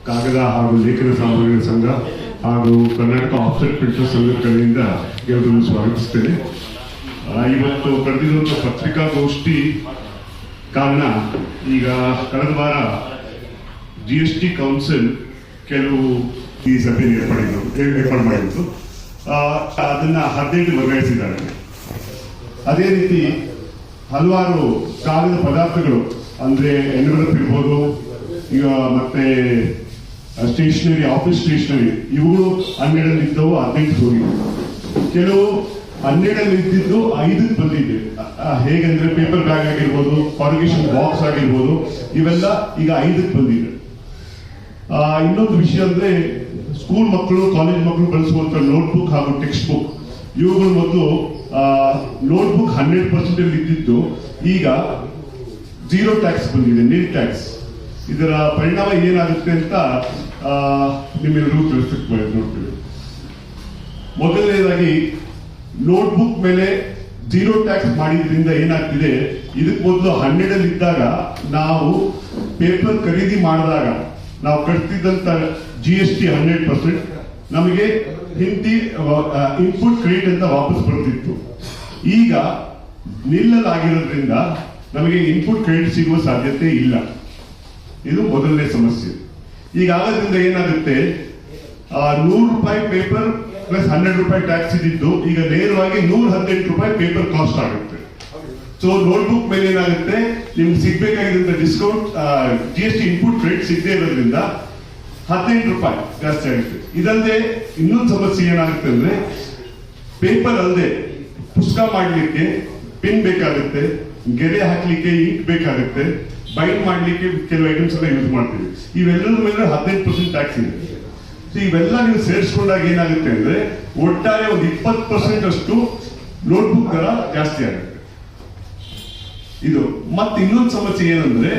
ಕಾಗದ ಹಾಗೂ ಲೇಖನ ಸಾಮಗ್ರಿಗಳ ಸಂಘ ಹಾಗೂ ಕರ್ನಾಟಕ ಆಫ್ಸೆಟ್ ಪ್ರಿಂಟರ್ ಸಂಘದ ಕಡೆಯಿಂದ ಎಲ್ಲರನ್ನು ಸ್ವಾಗತಿಸ್ತೇನೆ. ಇವತ್ತು ಕರೆದಿರುವಂತಹ ಪತ್ರಿಕಾಗೋಷ್ಠಿ ಕಾರಣ, ಈಗ ಕಳೆದ ವಾರ GST ಕೌನ್ಸಿಲ್ ಕೆಲವು ಈ ಸಭೆ ಏರ್ಪಾಡು ಮಾಡಿತ್ತು. ಅದನ್ನ 18 ವರ್ಗಾಯಿಸಿದ್ದಾರೆ. ಅದೇ ರೀತಿ ಹಲವಾರು ಕಾಗದ ಪದಾರ್ಥಗಳು ಅಂದ್ರೆ ಎನ್ವೆಲಪ್ ಇರ್ಬೋದು, ಈಗ ಮತ್ತೆ ಸ್ಟೇಷನರಿ, ಆಫೀಸ್ ಸ್ಟೇಷನರಿ, ಇವುಗಳು 12 ಇದ್ದವು 18 ಹೋಗಿವೆ. ಕೆಲವು 12 ಇದ್ದಿದ್ದು 5 ಬಂದಿದೆ. ಹೇಗೆಂದ್ರೆ ಪೇಪರ್ ಬ್ಯಾಗ್ ಆಗಿರ್ಬೋದು, ಕಾರಿಗೇಷನ್ ಬಾಕ್ಸ್ ಆಗಿರ್ಬೋದು, ಇವೆಲ್ಲ ಈಗ 5 ಬಂದಿದೆ. ಇನ್ನೊಂದು ವಿಷಯ ಅಂದ್ರೆ ಸ್ಕೂಲ್ ಮಕ್ಕಳು, ಕಾಲೇಜ್ ಮಕ್ಕಳು ಬಳಸುವಂತ ನೋಟ್ಬುಕ್ ಹಾಗೂ ಟೆಕ್ಸ್ಟ್ ಬುಕ್, ಇವುಗಳು ಮೊದಲು ನೋಟ್ಬುಕ್ 100% ಇದ್ದಿದ್ದು ಈಗ 0 ಟ್ಯಾಕ್ಸ್ ಬಂದಿದೆ, ನಿಲ್ ಟ್ಯಾಕ್ಸ್. ಇದರ ಪರಿಣಾಮ ಏನಾಗುತ್ತೆ ಅಂತ ನಿಮ್ಮೆಲ್ಲರೂ ನೋಡ್ತೀವಿ. ಮೊದಲನೇದಾಗಿ ನೋಟ್ಬುಕ್ ಮೇಲೆ 0 ಟ್ಯಾಕ್ಸ್ ಮಾಡಿದ್ರಿಂದ ಏನಾಗ್ತಿದೆ, ಇದಕ್ಕೆ ಮೊದಲು 12 ಇದ್ದಾಗ ನಾವು ಪೇಪರ್ ಖರೀದಿ ಮಾಡಿದಾಗ ನಾವು ಕಟ್ತಿದ್ದಂತ GST 100% ನಮಗೆ ಹಿಂದಿ ಇನ್ಪುಟ್ ಕ್ರೆಡಿಟ್ ಅಂತ ವಾಪಸ್ ಬರ್ತಿತ್ತು. ಈಗ ನಿಲ್ಲಲಾಗಿರೋದ್ರಿಂದ ನಮಗೆ ಇನ್ಪುಟ್ ಕ್ರೆಡಿಟ್ ಸಿಗುವ ಸಾಧ್ಯತೆ ಇಲ್ಲ. ಇದು ಮೊದಲನೇ ಸಮಸ್ಯೆ. ಈಗ ಆಗೋದ್ರಿಂದ ಏನಾಗುತ್ತೆ, 100 ರೂಪಾಯಿ ಪೇಪರ್ ಪ್ಲಸ್ 100 ರೂಪಾಯಿ ಟ್ಯಾಕ್ಸ್ ಇದ್ದಿದ್ದು ಈಗ ನೇರವಾಗಿ 118 ರೂಪಾಯಿ ಪೇಪರ್ ಕಾಸ್ಟ್ ಆಗುತ್ತೆ. ಸೊ ನೋಟ್ಬುಕ್ ಮೇಲೆ ಏನಾಗುತ್ತೆ, ನಿಮ್ಗೆ ಸಿಗ್ಬೇಕಾಗಿದ್ದಂತ ಡಿಸ್ಕೌಂಟ್ GST ಇನ್ಪುಟ್ ಕ್ರೆಡಿಟ್ ಸಿಗದೆ ಇರೋದ್ರಿಂದ 18 ರೂಪಾಯಿ ಜಾಸ್ತಿ ಆಗುತ್ತೆ. ಇದಲ್ಲದೆ ಇನ್ನೊಂದು ಸಮಸ್ಯೆ ಏನಾಗುತ್ತೆ ಅಂದ್ರೆ, ಪೇಪರ್ ಅಲ್ಲದೆ ಪುಸ್ತಕ ಮಾಡಲಿಕ್ಕೆ ಪಿನ್ ಬೇಕಾಗುತ್ತೆ, ಗೆರೆ ಹಾಕ್ಲಿಕ್ಕೆ ಇಂಕ್ ಬೇಕಾಗುತ್ತೆ, ಬೈಂಡ್ ಮಾಡ್ಲಿಕ್ಕೆ ಕೆಲವು ಐಟಮ್ಸ್ ಎಲ್ಲ ಯೂಸ್ ಮಾಡ್ತೀವಿ. ಇವೆಲ್ಲದ ಮೇಲೆ 18% ಟ್ಯಾಕ್ಸ್ ಇದೆ. ಸೊ ಇವೆಲ್ಲ ನೀವು ಸೇರಿಸ್ಕೊಂಡಾಗ ಏನಾಗುತ್ತೆ ಅಂದ್ರೆ, ಒಟ್ಟಾರೆ ಒಂದು 20% ಅಷ್ಟು ನೋಟ್ಬುಕ್ ದರ ಜಾಸ್ತಿ ಆಗುತ್ತೆ. ಇದು ಮತ್ತೆ ಇನ್ನೊಂದು ಸಮಸ್ಯೆ ಏನಂದ್ರೆ,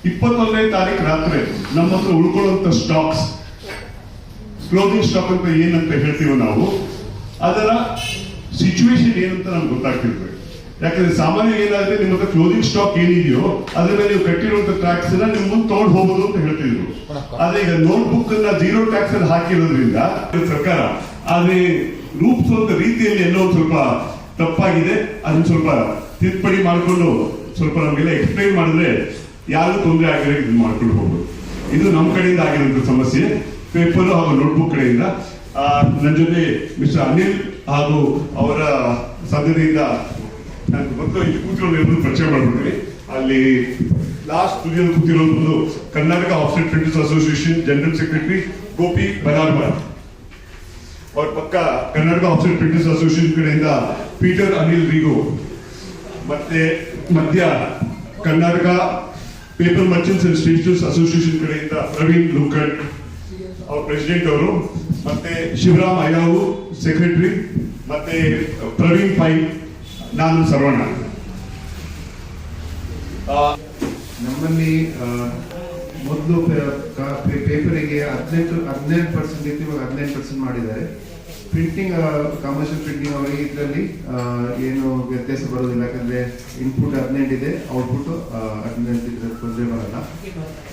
21ನೇ ತಾರೀಕು ರಾತ್ರಿ ನಮ್ಮ ಹತ್ರ ಉಳ್ಕೊಳ್ಳುವಂತ ಸ್ಟಾಕ್ಸ್, ಕ್ಲೋಸಿಂಗ್ ಸ್ಟಾಕ್ ಅಂತ ಏನಂತ ಹೇಳ್ತೀವಿ ನಾವು, ಅದರ ಸಿಚುವೇಶನ್ ಏನಂತ ನಮ್ಗೆ ಗೊತ್ತಾಗ್ತಿರ್ತದೆ. ಯಾಕಂದ್ರೆ ಸಾಮಾನ್ಯ ಏನಾಗುತ್ತೆ, ನಿಮ್ಮ ಹತ್ರ ಕ್ಲೋಸಿಂಗ್ ಸ್ಟಾಕ್ ಏನಿದೆಯೋ ಅದ್ರ ಮೇಲೆ ನೀವು ಕಟ್ಟಿರುವಂತ ಟ್ಯಾಕ್ಸ್ ನ ನೀವು ಮುಂದೆ ತಗೊಂಡು ಹೋಗೋದು ಅಂತ ಹೇಳ್ತಿದ್ರು. ಆದ್ರೆ ಈಗ ನೋಟ್ಬುಕ್ ಅನ್ನ 0 ಟ್ಯಾಕ್ಸ್ ಅಲ್ಲಿ ಹಾಕಿರೋದ್ರಿಂದ ಸರ್ಕಾರ ಆದ್ರೆ ರೂಪಿಸುವಂತ ರೀತಿಯಲ್ಲಿ ಎಲ್ಲೋ ಸ್ವಲ್ಪ ತಪ್ಪಾಗಿದೆ. ಅದನ್ನ ಸ್ವಲ್ಪ ತಿದ್ದುಪಡಿ ಮಾಡಿಕೊಂಡು ಸ್ವಲ್ಪ ನಮಗೆಲ್ಲ ಎಕ್ಸ್ಪ್ಲೈನ್ ಮಾಡಿದ್ರೆ ಯಾರು ತೊಂದರೆ ಆಗಿರೋ ಇದನ್ನ ಮಾಡ್ಕೊಂಡು ಹೋಗ್ಬೋದು. ಇದು ನಮ್ಮ ಕಡೆಯಿಂದ ಆಗಿರುವಂತ ಸಮಸ್ಯೆ, ಪೇಪರ್ ಹಾಗೂ ನೋಟ್ಬುಕ್ ಕಡೆಯಿಂದ. ನನ್ನ ಜೊತೆ ಮಿಸ್ಟರ್ ಅನಿಲ್ ಹಾಗೂ ಅವರ ಸಂಘದಿಂದ ಮೊದಲು ಇಲ್ಲಿ ಕೂತಿರೋದು ಎಲ್ಲರೂ ಪರಿಚಯ ಮಾಡ್ಬಿಡ್ತೀವಿ. ಅಲ್ಲಿ ಲಾಸ್ಟ್ ತುದಿಯಲ್ಲಿ ಕೂತಿರೋದು Karnataka offset printers association general secretary Gopi ಬನಾರ್ಮರ್. ಅವ್ರ ಪಕ್ಕ ಕರ್ನಾಟಕ ಆಫ್ಸೆಟ್ ಪ್ರಿಂಟರ್ಸ್ ಅಸೋಸಿಯೇಷನ್ ಕಡೆಯಿಂದ ಪೀಟರ್ ಅನಿಲ್ ರಿಗೋ. ಮತ್ತೆ ಮಧ್ಯ Karnataka paper merchants and stationers association ಕಡೆಯಿಂದ ಪ್ರವೀಣ್ ಲುಕಟ್ ಅವ್ರ ಪ್ರೆಸಿಡೆಂಟ್ ಅವರು, ಮತ್ತೆ ಶಿವರಾಮ್ ಅಯ್ಯಾವು ಸೆಕ್ರೆಟರಿ, ಮತ್ತೆ ಪ್ರವೀಣ್ ಪೈ, ನಾನು ಸರ್ವಣ್ಣ. ನಮ್ಮಲ್ಲಿ ಮೊದಲು ಪೇಪರಿಗೆ 18% ಇತ್ತು, ಇವಾಗ 18% ಮಾಡಿದ್ದಾರೆ. ಪ್ರಿಂಟಿಂಗ್, ಕಮರ್ಷಿಯಲ್ ಪ್ರಿಂಟಿಂಗ್ ಅವರಿಗೆ ಇದರಲ್ಲಿ ಏನು ವ್ಯತ್ಯಾಸ ಬರೋದಿಲ್ಲ. ಯಾಕಂದ್ರೆ ಇನ್ಪುಟ್ 18 ಇದೆ, ಔಟ್ಪುಟ್ 18 ಇದ್ರೆ ತೊಂದರೆ ಬರಲ್ಲ.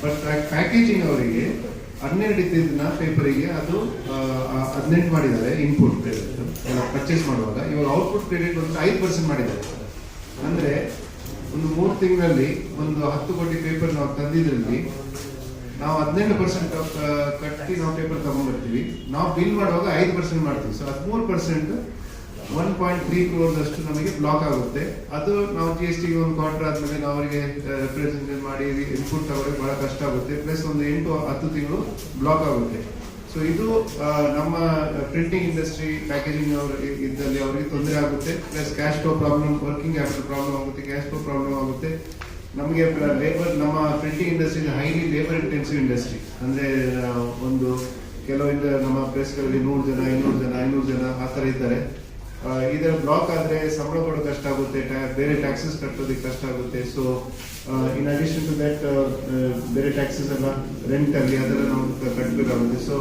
ಬಟ್ ಪ್ಯಾಕೇಜಿಂಗ್ ಅವರಿಗೆ 12 ಇದ್ದಿದ್ದನ್ನ ಪೇಪರಿಗೆ ಅದು 18 ಮಾಡಿದ್ದಾರೆ. ಇನ್ಪುಟ್ ಪರ್ಚೇಸ್ ಮಾಡುವಾಗ ಇವಾಗ ಔಟ್ಪುಟ್ ಕ್ರೆಡಿಟ್ ಬಂದು 5% ಮಾಡಿದ್ದಾರೆ. ಅಂದ್ರೆ ಒಂದು 3 ತಿಂಗಳಲ್ಲಿ ಒಂದು 10 ಕೋಟಿ ಪೇಪರ್ ನಾವು ತಂದಿದ್ರಲ್ಲಿ ನಾವು 18% ಕಟ್ಟಿ ನಾವು ಪೇಪರ್ ತಗೊಂಡ್ಬರ್ತೀವಿ. ನಾವು ಬಿಲ್ ಮಾಡುವಾಗ 5% ಮಾಡ್ತೀವಿ. ಸೊ 13% 1.3 crores ಅಷ್ಟು ನಮಗೆ ಬ್ಲಾಕ್ ಆಗುತ್ತೆ. ಅದು ನಾವು GST ಒಂದು ಕ್ವಾರ್ಟರ್ ಆದ್ಮೇಲೆ ನಾವು ಅವರಿಗೆ ರೆಪ್ರೆಸೆಂಟೇಟ್ ಮಾಡಿ ಇನ್ಪುಟ್ ತಗೊಳ್ಳೋಕೆ ಬಹಳ ಕಷ್ಟ ಆಗುತ್ತೆ. ಪ್ಲಸ್ ಒಂದು 8-10 ತಿಂಗಳು ಬ್ಲಾಕ್ ಆಗುತ್ತೆ. ಸೊ ಇದು ನಮ್ಮ ಪ್ರಿಂಟಿಂಗ್ ಇಂಡಸ್ಟ್ರಿ, ಪ್ಯಾಕೇಜಿಂಗ್ ಇದ್ದಲ್ಲಿ ಅವರಿಗೆ ತೊಂದರೆ ಆಗುತ್ತೆ. Plus cash flow problem, working capital problem ಆಗುತ್ತೆ, ಕ್ಯಾಶ್ ಫ್ಲೋ ಪ್ರಾಬ್ಲಮ್ ಆಗುತ್ತೆ. ನಮಗೆ ಲೇಬರ್, ನಮ್ಮ printing industry highly labour intensive industry. ಅಂದ್ರೆ ಒಂದು ಕೆಲವಿಂದ ನಮ್ಮ ಪ್ಲೇಸ್ಗಳಲ್ಲಿ 100 ಜನ, 200 ಜನ, 500 ಜನ ಆ ಥರ ಇದ್ದಾರೆ. ಇದರ ಬ್ಲಾಕ್ ಆದ್ರೆ ಸಂಬಳ ಕೊಡೋಕೆ ಕಷ್ಟ ಆಗುತ್ತೆ, ಬೇರೆ ಟ್ಯಾಕ್ಸಸ್ ಕಟ್ಟೋದಕ್ಕೆ ಕಷ್ಟ ಆಗುತ್ತೆ. So in addition to that ಬೇರೆ ಟ್ಯಾಕ್ಸಸ್ ಎಲ್ಲ ರೆಂಟ್ ಆಗಲಿ ಅದೆಲ್ಲ ನಾವು ಕಟ್ಟಬೇಕಾಗುತ್ತೆ. ಸೊ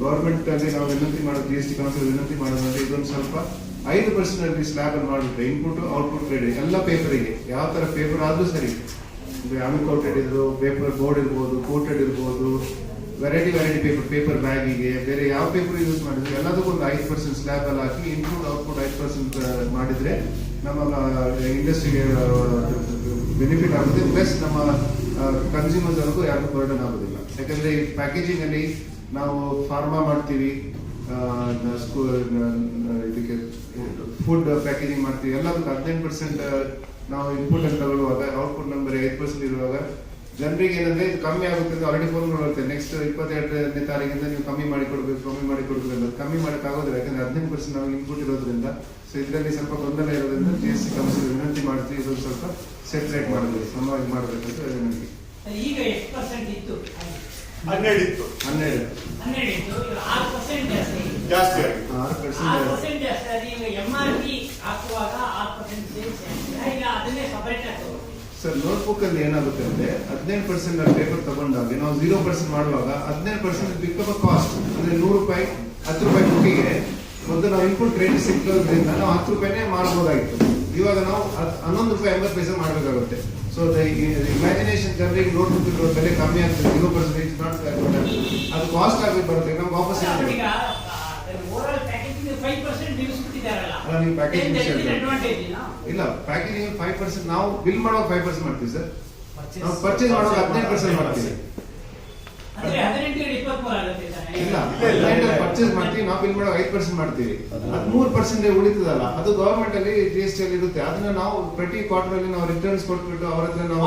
ಗೌರ್ಮೆಂಟ್ ಅಲ್ಲಿ ನಾವು ವಿನಂತಿ ಮಾಡೋದು, GST ಕೌನ್ಸಿಲ್ ವಿನಂತಿ ಮಾಡೋದಂದ್ರೆ ಇದೊಂದು ಸ್ವಲ್ಪ 5% ಸ್ಲ್ಯಾಬ್ ಅಲ್ಲಿ ಮಾಡಿಬಿಟ್ರೆ ಇನ್ಪುಟ್ ಔಟ್ಪುಟ್ ಕ್ರೆಡಿಟ್ ಎಲ್ಲ ಪೇಪರಿಗೆ ಯಾವ ತರ ಪೇಪರ್ ಆದ್ರೂ ಸರಿ ಅನ್ಕೋಟೆಡ್ ಇದ್ರು, ಪೇಪರ್ ಬೋರ್ಡ್ ಇರ್ಬೋದು, ಕೋಟೆಡ್ ಇರ್ಬೋದು, ವೆರೈಟಿ ಪೇಪರ್ ಬ್ಯಾಗಿಗೆ ಬೇರೆ ಯಾವ ಪೇಪರ್ ಯೂಸ್ ಮಾಡಿದ್ರೆ ಎಲ್ಲದಕ್ಕೂ ಒಂದು 5% ಸ್ಲ್ಯಾಬ್ ಅಲ್ಲಿ ಹಾಕಿ ಇನ್ಪುಟ್ ಔಟ್ಪುಟ್ 5% ಮಾಡಿದ್ರೆ ನಮ್ಮ ಇಂಡಸ್ಟ್ರಿಗೆ ಬೆನಿಫಿಟ್ ಆಗುತ್ತೆ. ಪ್ಲಸ್ ನಮ್ಮ ಕನ್ಸ್ಯೂಮರ್ಸ್ ಅವ್ರಿಗೂ ಯಾರಿಗೂ ಬರ್ಡನ್ ಆಗೋದಿಲ್ಲ. ಯಾಕಂದ್ರೆ ಈ ಪ್ಯಾಕೇಜಿಂಗ್ ಅಲ್ಲಿ ನಾವು ಫಾರ್ಮಾ ಮಾಡ್ತೀವಿ, ಇದಕ್ಕೆ ಫುಡ್ ಪ್ಯಾಕೇಜಿಂಗ್ ಮಾಡ್ತೀವಿ, ಎಲ್ಲದಕ್ಕೂ 15% ನಾವು ಇನ್ಪುಟ್ ಅಂತ ತಗೊಳ್ಳುವಾಗ ಔಟ್ಪುಟ್ ನಂಬರ್ 5% ಇರುವಾಗ ಜನರಿಗೆ ಏನಂದ್ರೆ ಇದು ಕಮ್ಮಿ ಆಗುತ್ತೆ ಅಂತ ಆಲ್ರೆಡಿ ಫೋನ್ ಬರುತ್ತೆ. ನೆಕ್ಸ್ಟ್ 22ನೇ ತಾರೀಕಿಂದ ನೀವು ಕಮ್ಮಿ ಮಾಡಿ ಕೊಡ್ಬೇಕು ಅಂತ ಕಮ್ಮಿ ಮಾಡಕ್ ಆಗೋದಿಲ್ಲ. ಯಾಕಂದ್ರೆ 15% ನಾವು ಇನ್ಪುಟ್ ಇರೋದ್ರಿಂದ. ಸೊ ಇದರಲ್ಲಿ ಸ್ವಲ್ಪ ಗೊಂದಲ ಇರೋದ್ರಿಂದ GST ಕೌನ್ಸಿಲ್ ವಿನಂತಿ ಮಾಡ್ತೀವಿ, ಇದೊಂದು ಸ್ವಲ್ಪ ಸೆಪರೇಟ್ ಮಾಡಬೇಕು, ಸಮವಾಗಿ ಮಾಡಬೇಕಂತ ವಿನಂತಿ. ಈಗ ಎಷ್ಟು ಪರ್ಸೆಂಟ್ ಇತ್ತು? 12 ಇತ್ತು. 12 ಇತ್ತು. ಈಗ 6% ಜಾಸ್ತಿ ಆಗಿದೆ. 6% ಜಾಸ್ತಿ ಆಗಿ ಈಗ MRP ಹಾಕುವಾಗ 6% ಸೇಲ್ಸ್ ಈಗ ಅದನ್ನೇ ಸಪರೇಟ್ ಆಗ್ತದೆ. ಸರ್ ನೋಟ್ಬುಕ್ ಅಲ್ಲಿ ಏನಾಗುತ್ತೆ ಅಂದ್ರೆ 15% ಪೇಪರ್ ತಗೊಂಡಾಗ ನಾವು 0% ಮಾಡುವಾಗ 15% ಬಿಕಮ್ ಕಾಸ್ಟ್. ಅಂದ್ರೆ 100 ರೂಪಾಯಿ 10 ರೂಪಾಯಿ ಬುಕ್ಕಿಗೆ ಮೊದಲು ನಾವು ಇನ್ಪುಟ್ ರೇಟ್ ಸಿಕ್ಕೋದ್ರಿಂದ ನಾವು 10 ರೂಪಾಯಿನೇ ಮಾಡಬಹುದಾಗಿತ್ತು. ಇವಾಗ ನಾವು 11 ರೂಪಾಯಿ 80 ಪೈಸೆ ಮಾಡಬೇಕಾಗುತ್ತೆ. ಸೊ ಇಮ್ಯಾಜಿನೇಷನ್ ಜನರಿಗೆ ನೋಟ್ಬುಕ್ ಇರೋ ಬೆಲೆ ಕಮ್ಮಿ ಆಗ್ತದೆ. 0% ಇಸ್ ನಾಟ್ ಅದು ಕಾಸ್ಟ್ ಆಗಿ ಬರುತ್ತೆ. ನಮ್ಗೆ ವಾಪಸ್ ಈಗ ಓವರಾಲ್ ಪ್ಯಾಕೇಜಿಂಗ್ 5% ನಿಲ್ಲಿಸ್ಬಿಟ್ಟಿದ್ದಾರಲ್ಲ, ಅಲ್ಲ, ನೀವು ಪ್ಯಾಕೇಜಿಂಗ್ ಅಡ್ವಾಂಟೇಜ್ ಇಲ್ಲ. ಪ್ಯಾಕೇಜಿಂಗ್ 5% ನಾವು ಬಿಲ್ ಮಾಡುವಾಗ 5% ಮಾಡ್ತೀವಿ ಸರ್. ನಾವು ಪರ್ಚೇಸ್ ಮಾಡುವಾಗ 15% ಮಾಡ್ತೀವಿ. ಅಂದ್ರೆ 18 23 ಆಗುತ್ತೆ ಸರ್. ಇಲ್ಲ, ಪರ್ಚೇಸ್ ಮಾಡ್ತೀವಿ, ನಾವು ಬಿಲ್ ಮಾಡುವಾಗ 5% ಮಾಡ್ತೀವಿ. 13% ಉಳಿತದಲ್ಲ, ಅದು ಗವರ್ಮೆಂಟ್ ಅಲ್ಲಿ GST ಅಲ್ಲಿ ಇರುತ್ತೆ. ಅದನ್ನ ನಾವು ಪ್ರತಿ ಕ್ವಾರ್ಟರ್ ಅಲ್ಲಿ ನಾವು ರಿಟರ್ನ್ಸ್ ಕೊಟ್ಬಿಟ್ಟು ಅವ್ರ ಹತ್ರ ನಾವು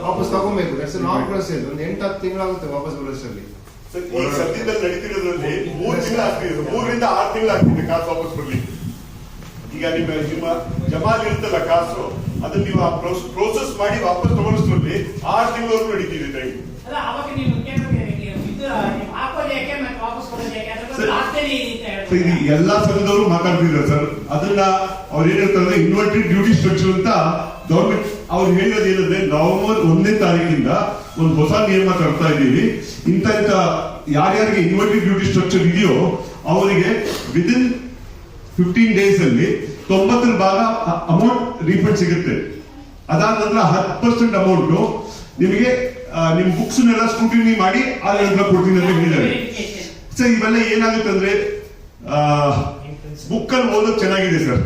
ವಾಪಸ್ ತಗೊಬೇಕು. That's long process. ಒಂದು 8-10 ತಿಂಗಳಾಗುತ್ತೆ ವಾಪಸ್ ಬರೋಷ್ಟರಲ್ಲಿ. ಈ ಸದ್ಯದಲ್ಲಿ ನಡೀತಿರೋದ್ರಲ್ಲಿ 3 ತಿಂಗಳು ಆಗ್ತಿದೆ, 3 ರಿಂದ 6 ತಿಂಗಳು ಆಗ್ತಿದೆ ಕಾಸು ವಾಪಸ್ ಬರ್ಲಿಕ್ಕೆ. ಈಗ ನಿಮ್ಮ ಜಮಾಲಿ ಇರ್ತಲ್ಲ ಕಾಸು, ಅದನ್ನ ನೀವು ಪ್ರೋಸೆಸ್ ಮಾಡಿ ವಾಪಸ್ ತಗೊಳಿಸೋದ್ರಲ್ಲಿ 6 ತಿಂಗಳವರೆಗೂ ನಡೀತಿದೆ ಟೈಮ್. ಅಲ್ಲ, ಅವಾಗ ನೀವು ಹಾಕೋದು ಯಾಕೆ ಮತ್ತೆ ವಾಪಸ್ ಕೊಡೋದು ಯಾಕೆ? ಅದ್ರ ಬಗ್ಗೆ ಆಗ್ತೇನೆ ಇದು ಎಲ್ಲಾ ಸಂಘದವರು ಮಾತಾಡ್ತಿದ್ದಾರೆ ಸರ್. ಅದನ್ನ ಅವ್ರು ಏನ್ ಹೇಳ್ತಾರೆ, ಇನ್ವರ್ಟರಿ ಡ್ಯೂಟಿ ಸ್ಟ್ರಕ್ಚರ್ ಅಂತ ಗವರ್ಮೆಂಟ್ ಅವ್ರು ಹೇಳಿರೋದು ಏನಂದ್ರೆ ನವೆಂಬರ್ 1ನೇ ತಾರೀಕಿಂದ ಒಂದು ಹೊಸ ನಿಯಮ ತರ್ತಾ ಇದ್ದೀವಿ. ಇಂಥ ಯಾರ್ಯಾರಿಗೆ ಇನ್ವರ್ಟರಿ ಡ್ಯೂಟಿ ಸ್ಟ್ರಕ್ಚರ್ ಇದೆಯೋ ಅವರಿಗೆ ವಿದಿನ್ 15 ಡೇಸ್ ಅಲ್ಲಿ 90 ಭಾಗ ಅಮೌಂಟ್ ರೀಫಂಡ್ ಸಿಗುತ್ತೆ. ಅದಾದ ನಂತರ 10% ಅಮೌಂಟ್ ನಿಮಗೆ ನಿಮ್ ಬುಕ್ಸ್ ನೆಲ್ಲ ಸ್ಕ್ರೂಟಿನಿ ಮಾಡಿ ಆ ನಂತರ ಕೊಡ್ತೀನಿ ಅಂತ ಹೇಳಿದ್ದಾರೆ. ಸರ್ ಇವೆಲ್ಲ ಏನಾಗುತ್ತೆ ಅಂದ್ರೆ ಬುಕ್ ಅಲ್ಲಿ ಓದೋದು ಚೆನ್ನಾಗಿದೆ ಸರ್.